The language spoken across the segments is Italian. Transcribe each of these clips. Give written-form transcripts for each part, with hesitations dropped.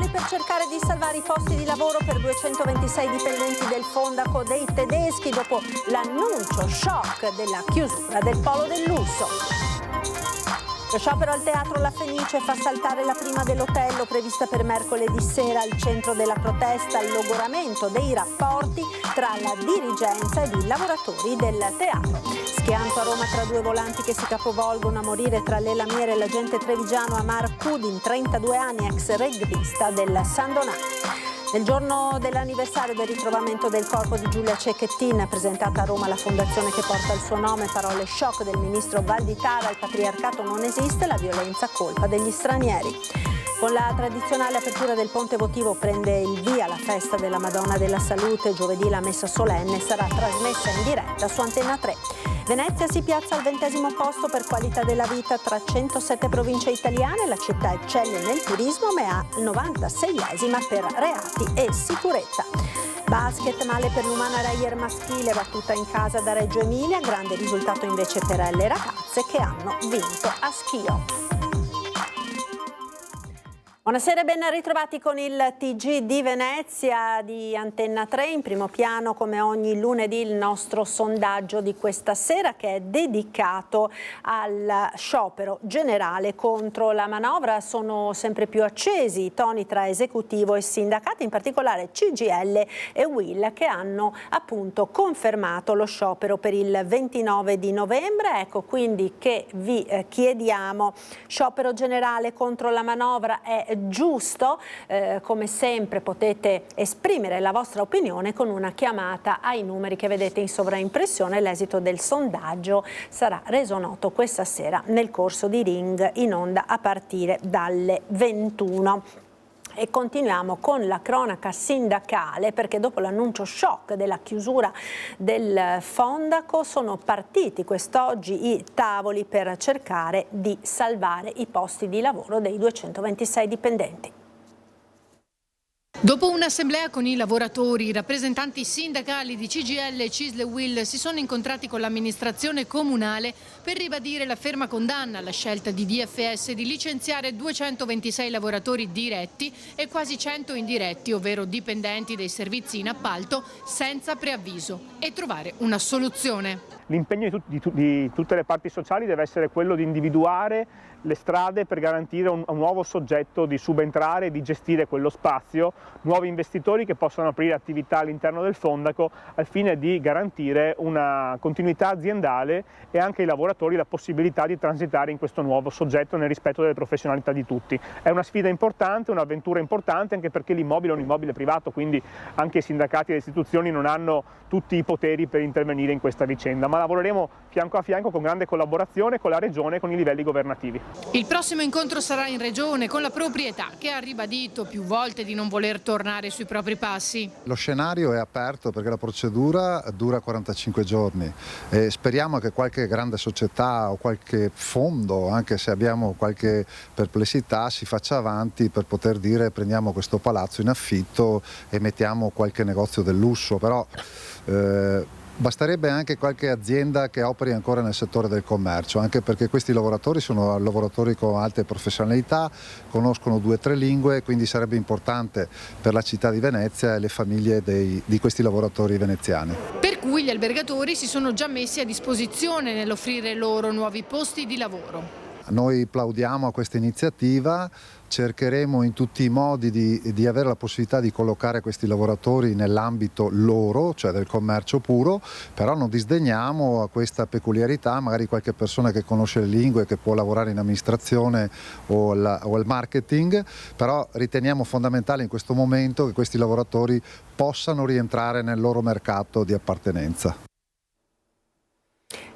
tavoli per cercare di salvare i posti di lavoro per 226 dipendenti del Fondaco dei tedeschi dopo l'annuncio shock della chiusura del polo del lusso. Lo sciopero al Teatro La Fenice fa saltare la prima dell'Otello prevista per mercoledì sera. Al centro della protesta il logoramento dei rapporti tra la dirigenza ed i lavoratori del teatro. Schianto a Roma tra due volanti che si capovolgono, a morire tra le lamiere l'agente trevigiano Amar Kudin, 32 anni, ex rugbista del San Donato. Nel giorno dell'anniversario del ritrovamento del corpo di Giulia Cecchettin, presentata a Roma la fondazione che porta il suo nome, parole shock del ministro Valditara: il patriarcato non esiste, la violenza colpa degli stranieri. Con la tradizionale apertura del ponte votivo prende il via la festa della Madonna della Salute. Giovedì la messa solenne sarà trasmessa in diretta su Antenna 3. Venezia si piazza al 20° posto per qualità della vita tra 107 province italiane. La città eccelle nel turismo ma è al 96esima per reati e sicurezza. Basket, male per l'Umana Reyer maschile, battuta in casa da Reggio Emilia. Grande risultato invece per le ragazze che hanno vinto a Schio. Buonasera e ben ritrovati con il TG di Venezia di Antenna 3. In primo piano, come ogni lunedì, il nostro sondaggio di questa sera, che è dedicato al sciopero generale contro la manovra. Sono sempre più accesi i toni tra esecutivo e sindacati, in particolare CGIL e UIL, che hanno appunto confermato lo sciopero per il 29 di novembre. Ecco quindi che vi chiediamo: sciopero generale contro la manovra è giusto? Come sempre potete esprimere la vostra opinione con una chiamata ai numeri che vedete in sovraimpressione. L'esito del sondaggio sarà reso noto questa sera nel corso di Ring, in onda a partire dalle 21. E continuiamo con la cronaca sindacale, perché dopo l'annuncio shock della chiusura del Fondaco sono partiti quest'oggi i tavoli per cercare di salvare i posti di lavoro dei 226 dipendenti. Dopo un'assemblea con i lavoratori, i rappresentanti sindacali di CGIL, CISL e UIL si sono incontrati con l'amministrazione comunale per ribadire la ferma condanna alla scelta di DFS di licenziare 226 lavoratori diretti e quasi 100 indiretti, ovvero dipendenti dei servizi in appalto, senza preavviso, e trovare una soluzione. L'impegno di tutte le parti sociali deve essere quello di individuare le strade per garantire un nuovo soggetto di subentrare e di gestire quello spazio, nuovi investitori che possano aprire attività all'interno del Fondaco al fine di garantire una continuità aziendale e anche ai lavoratori la possibilità di transitare in questo nuovo soggetto nel rispetto delle professionalità di tutti. È una sfida importante, un'avventura importante, anche perché l'immobile è un immobile privato, quindi anche i sindacati e le istituzioni non hanno tutti i poteri per intervenire in questa vicenda, ma lavoreremo fianco a fianco con grande collaborazione con la Regione e con i livelli governativi. Il prossimo incontro sarà in Regione con la proprietà, che ha ribadito più volte di non voler tornare sui propri passi. Lo scenario è aperto perché la procedura dura 45 giorni e speriamo che qualche grande società o qualche fondo, anche se abbiamo qualche perplessità, si faccia avanti per poter dire: prendiamo questo palazzo in affitto e mettiamo qualche negozio del lusso. Però basterebbe anche qualche azienda che operi ancora nel settore del commercio, anche perché questi lavoratori sono lavoratori con alte professionalità, conoscono 2 o 3 lingue, quindi sarebbe importante per la città di Venezia e le famiglie di questi lavoratori veneziani. Per cui gli albergatori si sono già messi a disposizione nell'offrire loro nuovi posti di lavoro. Noi plaudiamo a questa iniziativa, cercheremo in tutti i modi di avere la possibilità di collocare questi lavoratori nell'ambito loro, cioè del commercio puro, però non disdegniamo a questa peculiarità, magari qualche persona che conosce le lingue, che può lavorare in amministrazione o al marketing, però riteniamo fondamentale in questo momento che questi lavoratori possano rientrare nel loro mercato di appartenenza.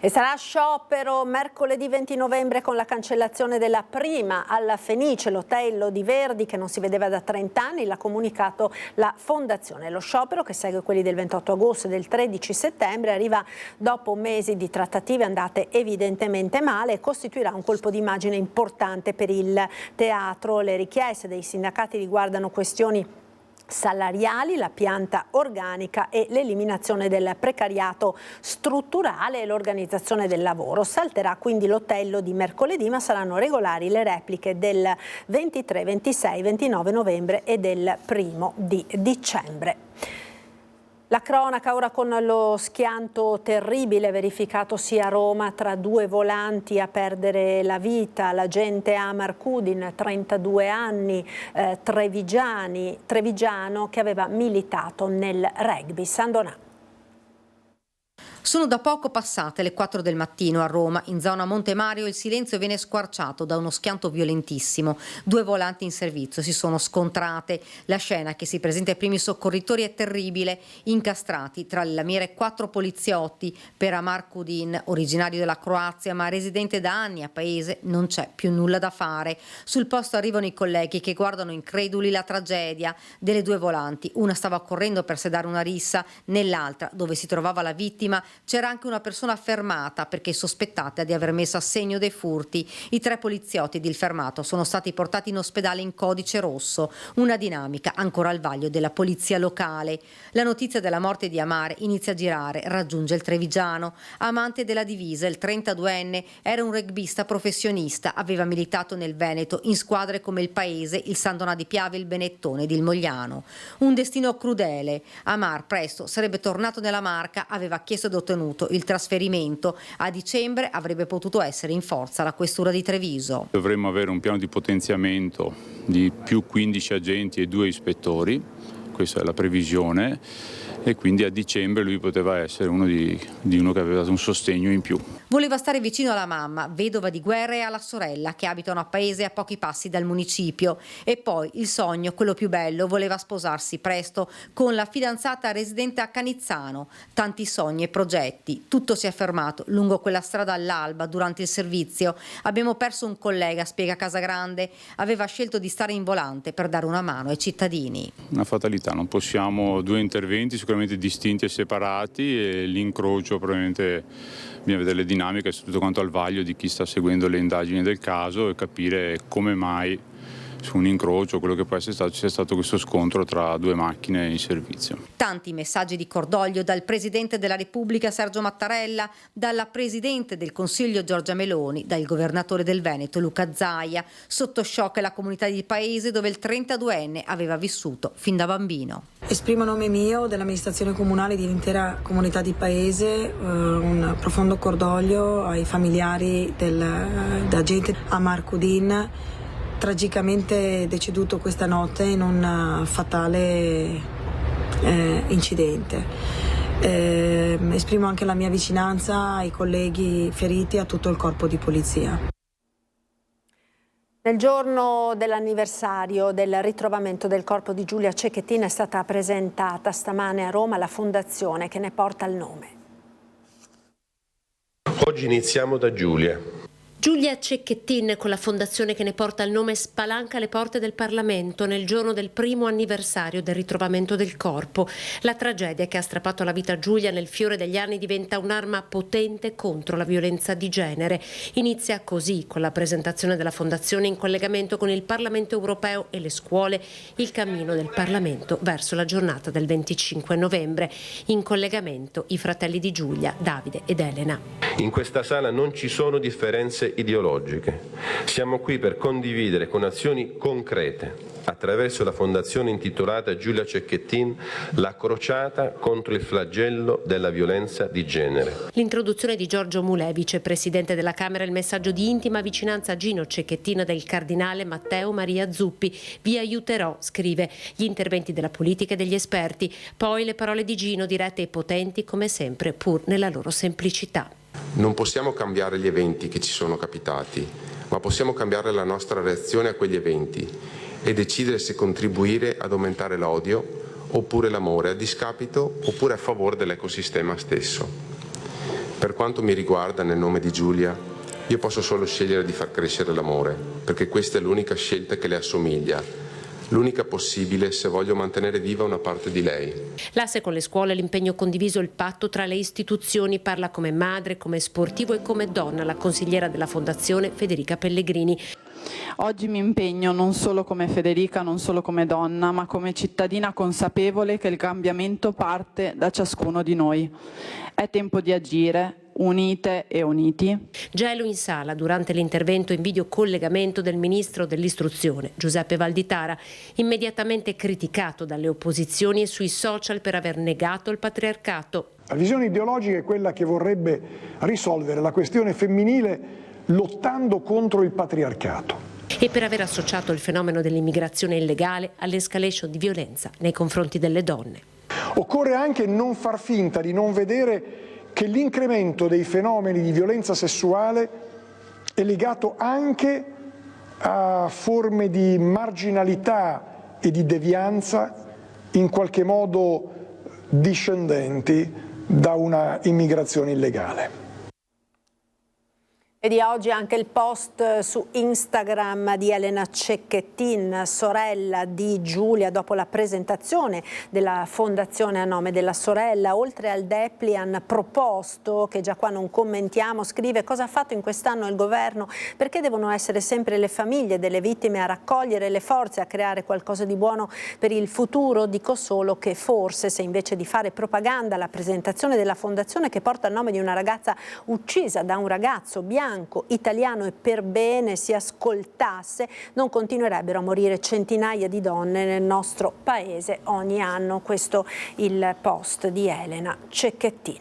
E sarà sciopero mercoledì 20 novembre con la cancellazione della prima alla Fenice, l'Otello di Verdi, che non si vedeva da 30 anni, l'ha comunicato la Fondazione. Lo sciopero, che segue quelli del 28 agosto e del 13 settembre, arriva dopo mesi di trattative andate evidentemente male e costituirà un colpo d'immagine importante per il teatro. Le richieste dei sindacati riguardano questioni salariali, la pianta organica e l'eliminazione del precariato strutturale e l'organizzazione del lavoro. Salterà quindi l'Otello di mercoledì, ma saranno regolari le repliche del 23, 26, 29 novembre e del 1° di dicembre. La cronaca ora con lo schianto terribile verificatosi a Roma tra 2 volanti a perdere la vita. L'agente Amar Kudin, 32 anni, trevigiano, che aveva militato nel rugby. Sandonà. Sono da poco passate le 4 del mattino a Roma. In zona Monte Mario il silenzio viene squarciato da uno schianto violentissimo. 2 volanti in servizio si sono scontrate. La scena che si presenta ai primi soccorritori è terribile. Incastrati tra le lamiere 4 poliziotti. Per Amar Kudin, originario della Croazia ma residente da anni a Paese, non c'è più nulla da fare. Sul posto arrivano i colleghi che guardano increduli la tragedia delle 2 volanti. Una stava correndo per sedare una rissa, nell'altra, dove si trovava la vittima, c'era anche una persona fermata perché sospettata di aver messo a segno dei furti. I 3 poliziotti ed il fermato sono stati portati in ospedale in codice rosso, una dinamica ancora al vaglio della polizia locale. La notizia della morte di Amar inizia a girare, raggiunge il trevigiano. Amante della divisa, il 32enne era un rugbista professionista, aveva militato nel Veneto in squadre come il Paese, il Sandonà di Piave, il Benettone ed il Mogliano. Un destino crudele. Amar presto sarebbe tornato nella Marca, aveva chiesto ed ottenuto il trasferimento. A dicembre avrebbe potuto essere in forza la questura di Treviso. Dovremmo avere un piano di potenziamento di più 15 agenti e 2 ispettori, questa è la previsione, e quindi a dicembre lui poteva essere uno che aveva dato un sostegno in più. Voleva stare vicino alla mamma, vedova di guerra, e alla sorella che abitano a Paese a pochi passi dal municipio. E poi il sogno, quello più bello, voleva sposarsi presto con la fidanzata residente a Canizzano. Tanti sogni e progetti, tutto si è fermato lungo quella strada all'alba durante il servizio. Abbiamo perso un collega, spiega Casagrande, aveva scelto di stare in volante per dare una mano ai cittadini. Una fatalità, non possiamo, 2 interventi sicuramente distinti e separati, e l'incrocio probabilmente bisogna vedere le dinamiche, tutto quanto al vaglio di chi sta seguendo le indagini del caso e capire come mai su un incrocio, quello che può essere stato, c'è stato questo scontro tra 2 macchine in servizio. Tanti messaggi di cordoglio dal Presidente della Repubblica Sergio Mattarella, dalla Presidente del Consiglio Giorgia Meloni, dal Governatore del Veneto Luca Zaia. Sotto shock è la comunità di Paese, dove il 32enne aveva vissuto fin da bambino. Esprimo a nome mio, dell'amministrazione comunale e dell'intera comunità di Paese, un profondo cordoglio ai familiari dell'agente Amar Kudin, tragicamente deceduto questa notte in un fatale incidente. Esprimo anche la mia vicinanza ai colleghi feriti e a tutto il corpo di polizia. Nel giorno dell'anniversario del ritrovamento del corpo di Giulia Cecchettin è stata presentata stamane a Roma la fondazione che ne porta il nome. Oggi iniziamo da Giulia. Giulia Cecchettin, con la fondazione che ne porta il nome, spalanca le porte del Parlamento nel giorno del 1° anniversario del ritrovamento del corpo. La tragedia che ha strappato la vita a Giulia nel fiore degli anni diventa un'arma potente contro la violenza di genere. Inizia così, con la presentazione della fondazione in collegamento con il Parlamento europeo e le scuole, il cammino del Parlamento verso la giornata del 25 novembre. In collegamento i fratelli di Giulia, Davide ed Elena. In questa sala non ci sono differenze ideologiche. Siamo qui per condividere con azioni concrete, attraverso la fondazione intitolata Giulia Cecchettin, la crociata contro il flagello della violenza di genere. L'introduzione di Giorgio Mulè, vicepresidente della Camera, il messaggio di intima vicinanza a Gino Cecchettin del cardinale Matteo Maria Zuppi. Vi aiuterò, scrive, gli interventi della politica e degli esperti, poi le parole di Gino dirette e potenti come sempre, pur nella loro semplicità. Non possiamo cambiare gli eventi che ci sono capitati, ma possiamo cambiare la nostra reazione a quegli eventi e decidere se contribuire ad aumentare l'odio oppure l'amore, a discapito oppure a favore dell'ecosistema stesso. Per quanto mi riguarda, nel nome di Giulia, io posso solo scegliere di far crescere l'amore, perché questa è l'unica scelta che le assomiglia, l'unica possibile se voglio mantenere viva una parte di lei. L'asse con le scuole, l'impegno condiviso, il patto tra le istituzioni, parla come madre, come sportivo e come donna la consigliera della Fondazione Federica Pellegrini. Oggi mi impegno non solo come Federica, non solo come donna, ma come cittadina consapevole che il cambiamento parte da ciascuno di noi. È tempo di agire, unite e uniti. Gelo in sala durante l'intervento in videocollegamento del ministro dell'istruzione, Giuseppe Valditara, immediatamente criticato dalle opposizioni e sui social per aver negato il patriarcato. La visione ideologica è quella che vorrebbe risolvere la questione femminile lottando contro il patriarcato. E per aver associato il fenomeno dell'immigrazione illegale all'escalation di violenza nei confronti delle donne. Occorre anche non far finta di non vedere che l'incremento dei fenomeni di violenza sessuale è legato anche a forme di marginalità e di devianza in qualche modo discendenti da una immigrazione illegale. E di oggi anche il post su Instagram di Elena Cecchettin, sorella di Giulia, dopo la presentazione della fondazione a nome della sorella. Oltre al Deplian proposto, che già qua non commentiamo, scrive: cosa ha fatto in quest'anno il governo? Perché devono essere sempre le famiglie delle vittime a raccogliere le forze, a creare qualcosa di buono per il futuro? Dico solo che forse, se invece di fare propaganda alla presentazione della fondazione che porta il nome di una ragazza uccisa da un ragazzo bianco, italiano e per bene, si ascoltasse, non continuerebbero a morire centinaia di donne nel nostro paese ogni anno. Questo il post di Elena Cecchettin.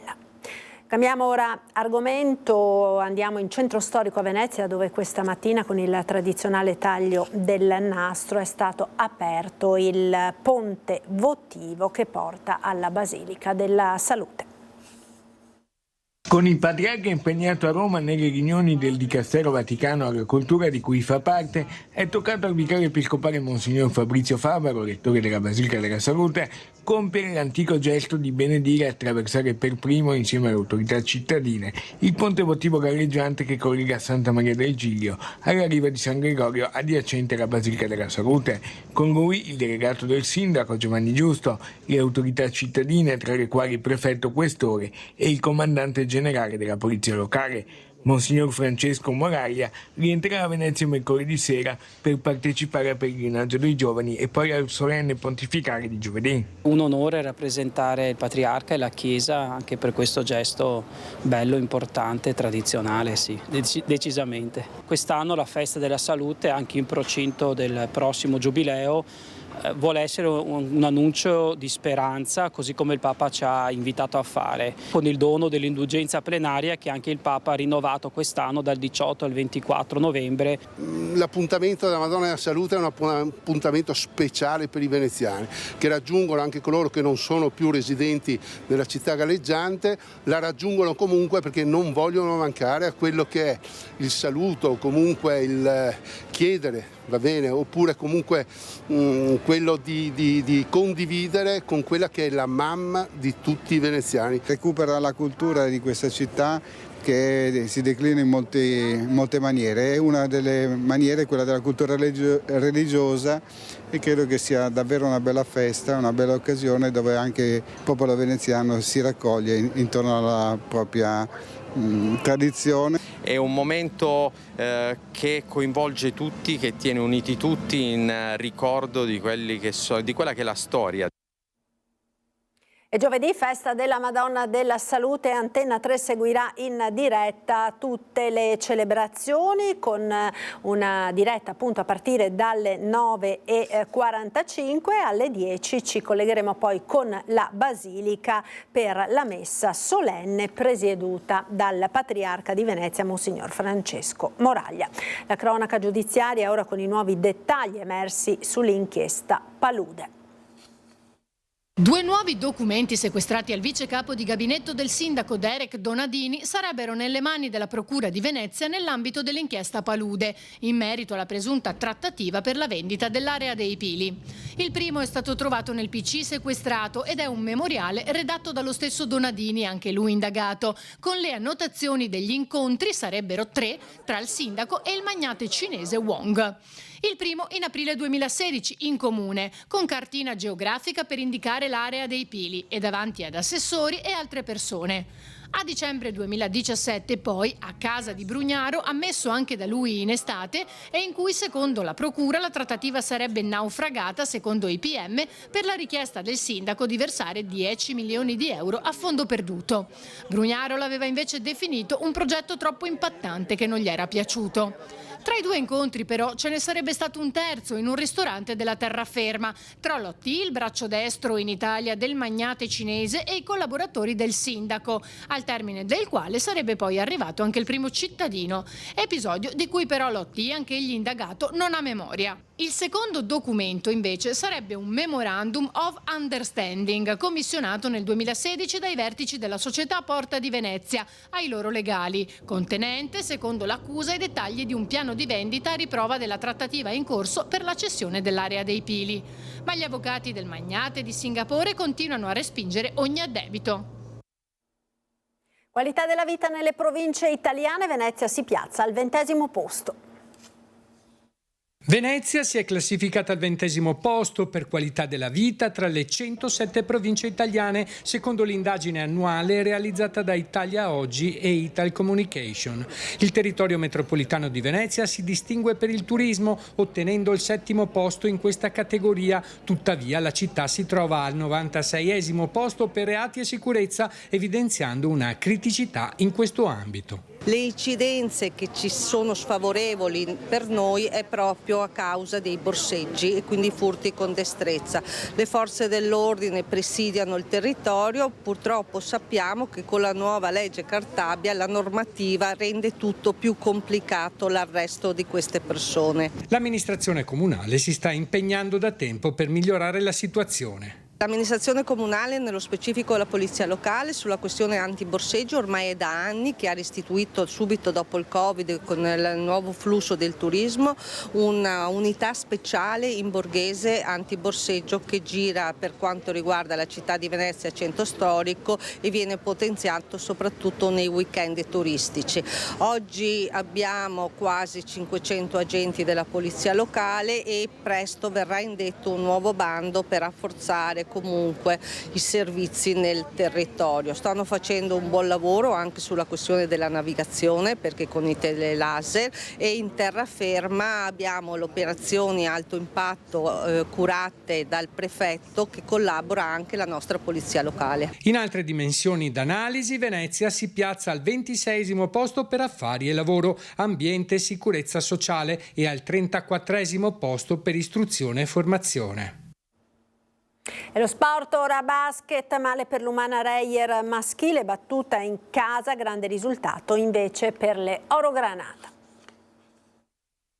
Cambiamo ora argomento, andiamo in centro storico a Venezia, dove questa mattina con il tradizionale taglio del nastro è stato aperto il ponte votivo che porta alla Basilica della Salute. Con il Patriarca impegnato a Roma nelle riunioni del Dicastero Vaticano alla Cultura di cui fa parte, è toccato al vicario episcopale Monsignor Fabrizio Favaro, rettore della Basilica della Salute, compiere l'antico gesto di benedire e attraversare per primo, insieme alle autorità cittadine, il ponte votivo galleggiante che collega Santa Maria del Giglio alla riva di San Gregorio adiacente alla Basilica della Salute. Con lui il delegato del sindaco Giovanni Giusto, le autorità cittadine, tra le quali il prefetto questore e il comandante generale della polizia locale. Monsignor Francesco Moraglia rientrerà a Venezia mercoledì sera per partecipare al pellegrinaggio dei giovani e poi al solenne pontificale di giovedì. Un onore rappresentare il Patriarca e la Chiesa anche per questo gesto bello, importante, tradizionale, sì, decisamente. Quest'anno la Festa della Salute, anche in procinto del prossimo Giubileo, vuole essere un annuncio di speranza, così come il Papa ci ha invitato a fare, con il dono dell'indulgenza plenaria che anche il Papa ha rinnovato quest'anno dal 18 al 24 novembre. L'appuntamento della Madonna della Salute è un appuntamento speciale per i veneziani, che raggiungono anche coloro che non sono più residenti nella città galleggiante, la raggiungono comunque perché non vogliono mancare a quello che è il saluto, comunque il chiedere, va bene, oppure comunque quello di condividere con quella che è la mamma di tutti i veneziani. Recupera la cultura di questa città che si declina in molte maniere, e una delle maniere è quella della cultura religiosa, e credo che sia davvero una bella festa, una bella occasione dove anche il popolo veneziano si raccoglie intorno alla propria tradizione. È un momento che coinvolge tutti, che tiene uniti tutti in ricordo di quella che è la storia. E giovedì, festa della Madonna della Salute, Antenna 3 seguirà in diretta tutte le celebrazioni, con una diretta appunto a partire dalle 9:45, alle 10 ci collegheremo poi con la Basilica per la messa solenne presieduta dal Patriarca di Venezia, Monsignor Francesco Moraglia. La cronaca giudiziaria ora con i nuovi dettagli emersi sull'inchiesta Palude. Due nuovi documenti sequestrati al vice capo di gabinetto del sindaco Derek Donadini sarebbero nelle mani della Procura di Venezia nell'ambito dell'inchiesta Palude, in merito alla presunta trattativa per la vendita dell'area dei Pili. Il primo è stato trovato nel PC sequestrato ed è un memoriale redatto dallo stesso Donadini, anche lui indagato, con le annotazioni degli incontri, sarebbero 3, tra il sindaco e il magnate cinese Wong. Il primo in aprile 2016 in comune, con cartina geografica per indicare l'area dei pili e davanti ad assessori e altre persone. A dicembre 2017 poi, a casa di Brugnaro, ammesso anche da lui in estate, e in cui secondo la procura la trattativa sarebbe naufragata, secondo i PM, per la richiesta del sindaco di versare 10 milioni di euro a fondo perduto. Brugnaro l'aveva invece definito un progetto troppo impattante che non gli era piaciuto. Tra i due incontri però ce ne sarebbe stato un terzo in un ristorante della terraferma, tra Lotti, il braccio destro in Italia del magnate cinese, e i collaboratori del sindaco, al termine del quale sarebbe poi arrivato anche il primo cittadino, episodio di cui però Lotti, anche egli indagato, non ha memoria. Il secondo documento invece sarebbe un Memorandum of Understanding commissionato nel 2016 dai vertici della società Porta di Venezia ai loro legali, contenente, secondo l'accusa, i dettagli di un piano di vendita a riprova della trattativa in corso per la cessione dell'area dei pili. Ma gli avvocati del magnate di Singapore continuano a respingere ogni addebito. Qualità della vita nelle province italiane, Venezia si piazza al 20° posto. Venezia si è classificata al 20° posto per qualità della vita tra le 107 province italiane, secondo l'indagine annuale realizzata da Italia Oggi e Ital Communication. Il territorio metropolitano di Venezia si distingue per il turismo, ottenendo il 7° posto in questa categoria. Tuttavia la città si trova al 96° posto per reati e sicurezza, evidenziando una criticità in questo ambito. Le incidenze che ci sono sfavorevoli per noi è proprio a causa dei borseggi e quindi furti con destrezza. Le forze dell'ordine presidiano il territorio, purtroppo sappiamo che con la nuova legge Cartabia la normativa rende tutto più complicato l'arresto di queste persone. L'amministrazione comunale si sta impegnando da tempo per migliorare la situazione. L'amministrazione comunale, nello specifico la polizia locale, sulla questione antiborseggio ormai è da anni che ha restituito subito dopo il Covid, con il nuovo flusso del turismo, una unità speciale in borghese antiborseggio che gira per quanto riguarda la città di Venezia, centro storico, e viene potenziato soprattutto nei weekend turistici. Oggi abbiamo quasi 500 agenti della polizia locale e presto verrà indetto un nuovo bando per rafforzare comunque i servizi nel territorio. Stanno facendo un buon lavoro anche sulla questione della navigazione, perché con i telelaser, e in terraferma abbiamo le operazioni alto impatto curate dal prefetto, che collabora anche la nostra polizia locale. In altre dimensioni d'analisi, Venezia si piazza al 26° posto per affari e lavoro, ambiente e sicurezza sociale, e al 34° posto per istruzione e formazione. E lo sport ora basket, male per l'Umana Reyer maschile, battuta in casa, grande risultato invece per le Orogranata.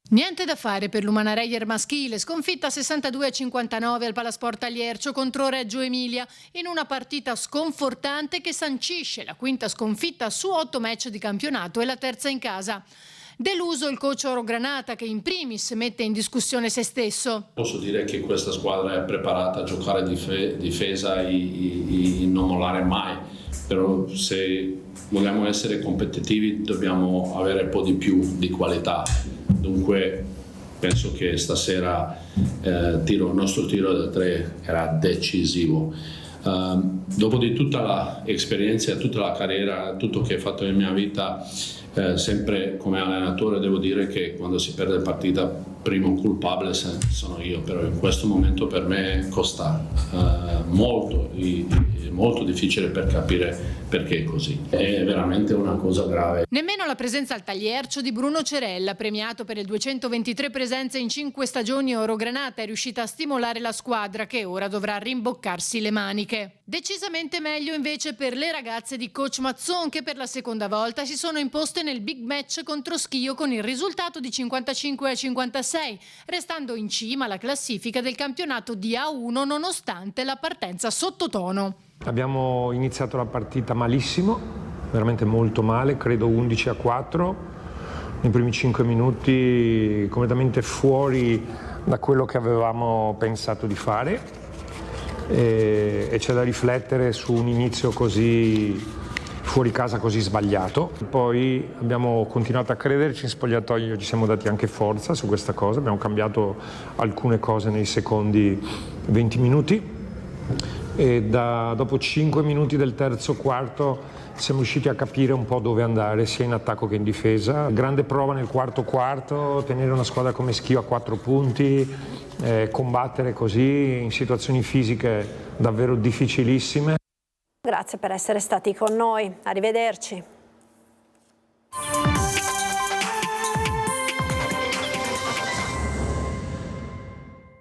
Niente da fare per l'Umana Reyer maschile, sconfitta 62-59 al Palasport Aliercio contro Reggio Emilia, in una partita sconfortante che sancisce la 5ª sconfitta su 8 match di campionato e la terza in casa. Deluso il coach Orogranata, che in primis mette in discussione se stesso. Posso dire che questa squadra è preparata a giocare difesa e non mollare mai, però se vogliamo essere competitivi dobbiamo avere un po' di più di qualità. Dunque penso che stasera il nostro tiro da 3 era decisivo. Dopo di tutta l'esperienza, tutta la carriera, tutto che ho fatto nella mia vita, sempre come allenatore devo dire che quando si perde partita primo culpabile sono io, però in questo momento per me costa molto, è molto difficile per capire perché è così. È veramente una cosa grave. Nemmeno la presenza al Tagliercio di Bruno Cerella, premiato per le 223 presenze in 5 stagioni Orogranata, è riuscita a stimolare la squadra, che ora dovrà rimboccarsi le maniche. Decisamente meglio invece per le ragazze di coach Mazzon, che per la seconda volta si sono imposte nel big match contro Schio con il risultato di 55-56, restando in cima alla classifica del campionato di A1 nonostante la partenza sottotono. Abbiamo iniziato la partita malissimo, veramente molto male, credo 11-4, nei primi 5 minuti completamente fuori da quello che avevamo pensato di fare, e c'è da riflettere su un inizio così fuori casa così sbagliato. Poi abbiamo continuato a crederci in spogliatoio, ci siamo dati anche forza su questa cosa, abbiamo cambiato alcune cose nei secondi 20 minuti e dopo 5 minuti del terzo quarto siamo riusciti a capire un po' dove andare sia in attacco che in difesa. Grande prova nel quarto quarto, tenere una squadra come Schio a 4 punti, combattere così in situazioni fisiche davvero difficilissime. Grazie per essere stati con noi, arrivederci.